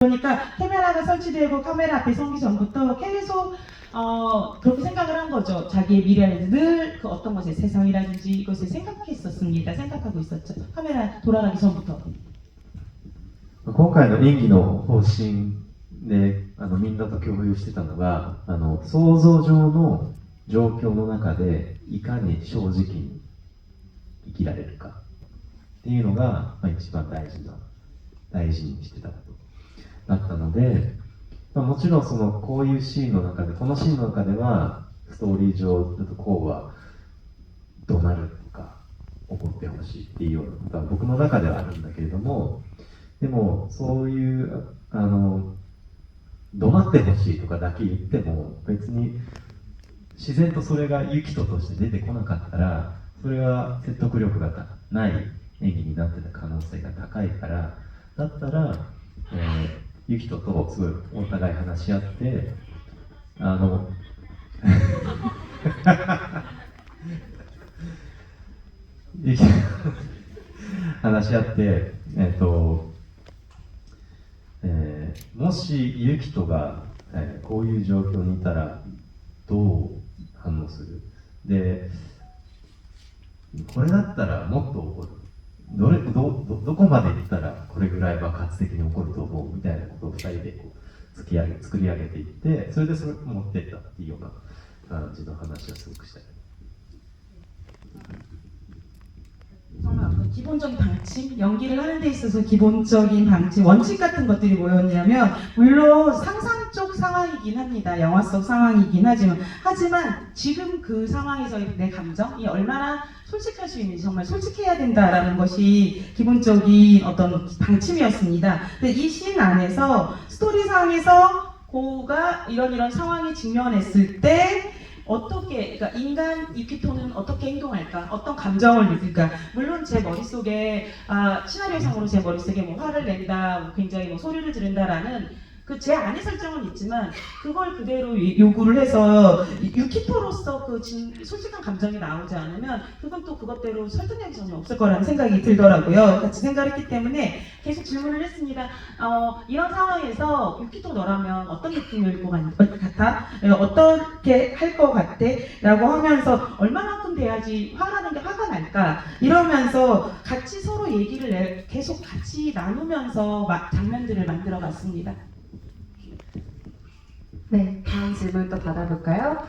그러니까 카메라가 설치되고 카메라 앞에 서기 전부터 계속 그렇게 생각을 한 거죠. 자기의 미래를 늘 그 어떤 것에 세상이라든지 이것을 생각했었습니다. 생각하고 있었죠. 카메라 돌아가기 전부터. 今回の演技の方針でみんなと共有してたのが想像上の状況の中でいかに正直に生きられるかっていうのが、一番大事にしてたことだったので、もちろんこういうシーンの中でこのシーンの中ではストーリー上だとこうは怒鳴るとか怒ってほしいっていうようなことは僕の中ではあるんだけれども、でもそういう怒鳴ってほしいとかだけ言っても別に自然とそれがユキトとして出てこなかったらそれは説得力がない演技になってた可能性が高いから、だったら、ユキトとすごいお互い話し合って話し合ってもしユキトが、こういう状況にいたらどう反応するで、これだったらもっと怒るどこまでいったらこれぐらい爆発的に怒ると思うみたいなことを2人でこう作り上げていって、それでそれを持っていったっていうような感じの話をすごくしたい。 정말 그 기본적인 방침, 연기를 하는 데 있어서 기본적인 방침, 원칙 같은 것들이 뭐였냐면, 물론 상상 쪽 상황이긴 합니다. 영화 속 상황이긴 하지만 지금 그 상황에서의 내 감정이 얼마나 솔직할 수 있는지, 정말 솔직해야 된다라는 것이 기본적인 어떤 방침이었습니다. 근데 이 씬 안에서 스토리상에서 고우가 이런 상황에 직면했을 때 어떻게, 그러니까 인간 유키토는 어떻게 행동할까? 어떤 감정을 느낄까? 물론 제 머릿속에, 시나리오상으로 제 머릿속에 뭐 화를 낸다, 뭐 굉장히 뭐 소리를 지른다라는 그 제 안의 설정은 있지만, 그걸 그대로 요구를 해서 유키토로서 그 솔직한 감정이 나오지 않으면, 그건 또 그것대로 설득력이 전혀 없을 거라는 생각이 들더라고요. 같이 생각했기 때문에 계속 질문을 했습니다. 이런 상황에서 유키토 너라면 어떤 느낌일 것 같아? 어떻게 할 것 같아? 라고 하면서 얼마만큼 돼야지 화라는 게 화가 날까? 이러면서 같이 서로 얘기를 계속 같이 나누면서 장면들을 만들어 갔습니다. 네, 다음 질문 또 받아볼까요?